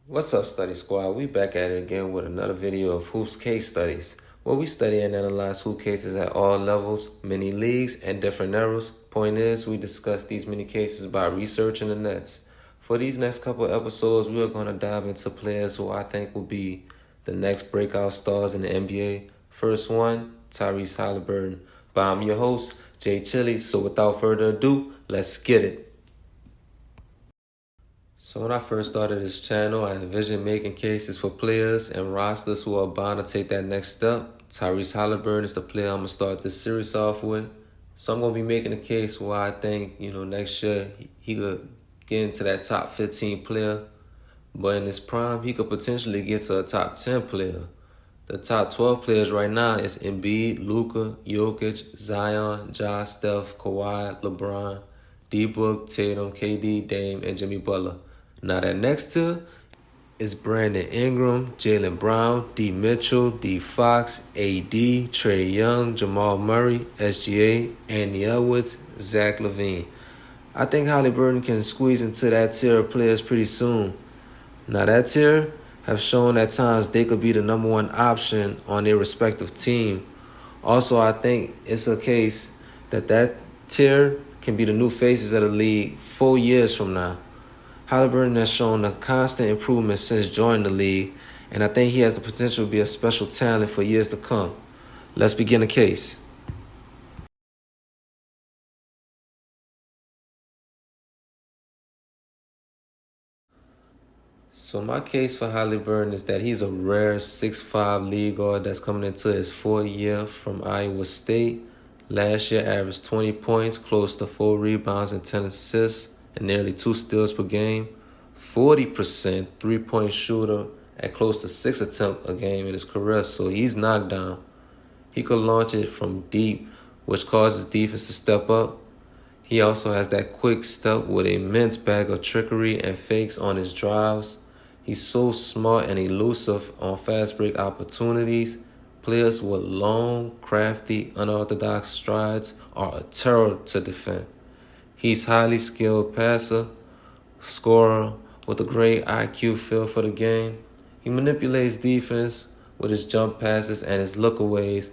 What's up, Study Squad? We back at it again with another video of Hoops case studies, where we study and analyze hoop cases at all levels, many leagues, and different eras. Point is, we discuss these many cases by researching the nets. For these next couple episodes, we are going to dive into players who I think will be the next breakout stars in the NBA. First one, Tyrese Haliburton. But I'm your host, Jay Chili, so without further ado, let's get it. So when I first started this channel, I envisioned making cases for players and rosters who are bound to take that next step. Tyrese Haliburton is the player I'm going to start this series off with. So I'm going to be making a case where I think, next year he could get into that top 15 player. But in his prime, he could potentially get to a top 10 player. The top 12 players right now is Embiid, Luka, Jokic, Zion, Ja, Steph, Kawhi, LeBron, D-Book, Tatum, KD, Dame, and Jimmy Butler. Now that next tier is Brandon Ingram, Jaylen Brown, D. Mitchell, D. Fox, AD, Trey Young, Jamal Murray, SGA, Andy Edwards, Zach LaVine. I think Haliburton can squeeze into that tier of players pretty soon. Now that tier have shown at times they could be the number one option on their respective team. Also, I think it's a case that tier can be the new faces of the league 4 years from now. Haliburton has shown a constant improvement since joining the league, and I think he has the potential to be a special talent for years to come. Let's begin the case. So my case for Haliburton is that he's a rare 6'5" league guard that's coming into his 4th year from Iowa State. Last year averaged 20 points, close to 4 rebounds and 10 assists, and nearly 2 steals per game. 40% three-point shooter at close to 6 attempts a game in his career, so he's knocked down. He could launch it from deep, which causes defense to step up. He also has that quick step with an immense bag of trickery and fakes on his drives. He's so smart and elusive on fast break opportunities. Players with long, crafty, unorthodox strides are a terror to defend. He's highly skilled passer, scorer with a great IQ feel for the game. He manipulates defense with his jump passes and his lookaways.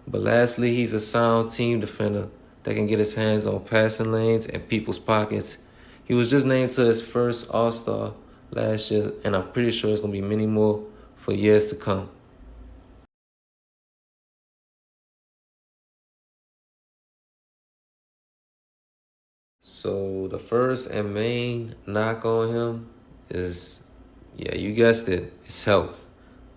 But lastly, he's a sound team defender that can get his hands on passing lanes and people's pockets. He was just named to his first All-Star last year, and I'm pretty sure there's going to be many more for years to come. So the first and main knock on him is, you guessed it, it's health.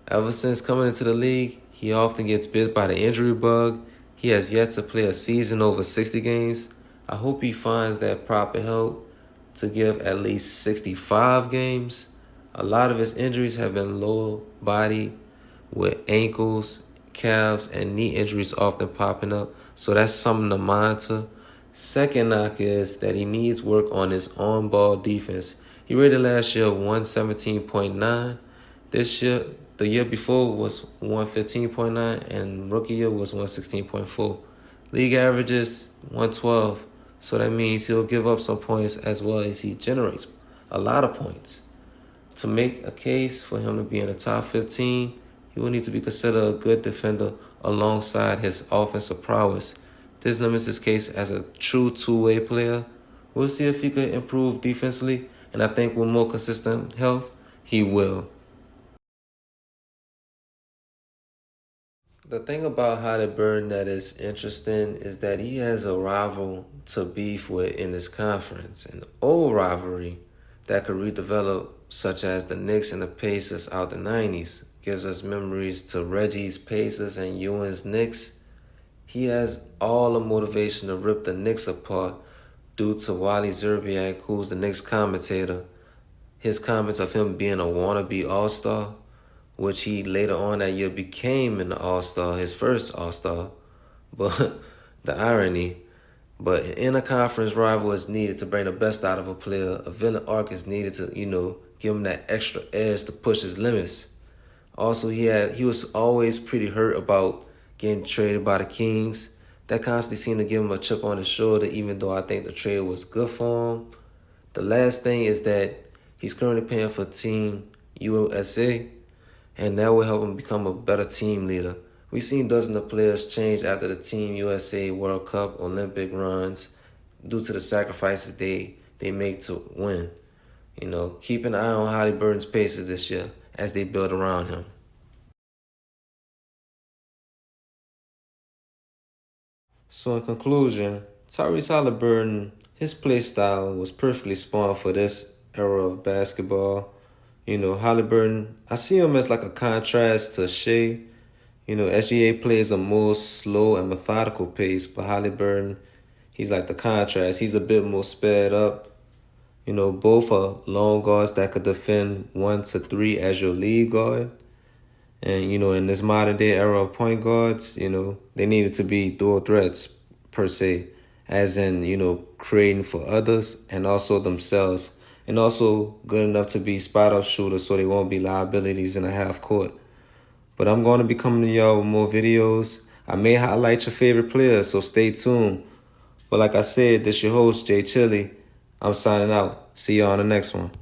Ever since coming into the league, he often gets bit by the injury bug. He has yet to play a season over 60 games. I hope he finds that proper help to give at least 65 games. A lot of his injuries have been lower body with ankles, calves, and knee injuries often popping up. So that's something to monitor. Second knock is that he needs work on his on-ball defense. He rated last year 117.9. This year, the year before was 115.9, and rookie year was 116.4. League averages 112, so that means he'll give up some points as well as he generates a lot of points. To make a case for him to be in the top 15, he will need to be considered a good defender alongside his offensive prowess. This limits his case as a true two-way player. We'll see if he could improve defensively, and I think with more consistent health, he will. The thing about Haliburton that is interesting is that he has a rival to beef with in this conference, an old rivalry that could redevelop, such as the Knicks and the Pacers out the 90s. Gives us memories to Reggie's Pacers and Ewing's Knicks. He has all the motivation to rip the Knicks apart, due to Wally Zerbiak, who's the Knicks commentator. His comments of him being a wannabe All-Star, which he later on that year became an All-Star, his first All-Star. But the irony, but an inter-conference rival is needed to bring the best out of a player. A villain arc is needed to, give him that extra edge to push his limits. Also, he was always pretty hurt about getting traded by the Kings. That constantly seemed to give him a chip on his shoulder, even though I think the trade was good for him. The last thing is that he's currently playing for Team USA, and that will help him become a better team leader. We've seen dozens of players change after the Team USA World Cup Olympic runs due to the sacrifices they make to win. Keep an eye on Haliburton's paces this year as they build around him. So in conclusion, Tyrese Haliburton, his play style was perfectly spawned for this era of basketball. Haliburton, I see him as like a contrast to Shea. SGA plays a more slow and methodical pace, but Haliburton, he's like the contrast. He's a bit more sped up. Both are long guards that could defend 1 to 3 as your lead guard. And, in this modern day era of point guards, they needed to be dual threats per se, as in, creating for others and also themselves, and also good enough to be spot-up shooters so they won't be liabilities in a half court. But I'm going to be coming to y'all with more videos. I may highlight your favorite players, so stay tuned. But like I said, this your host, Jay Chili. I'm signing out. See y'all on the next one.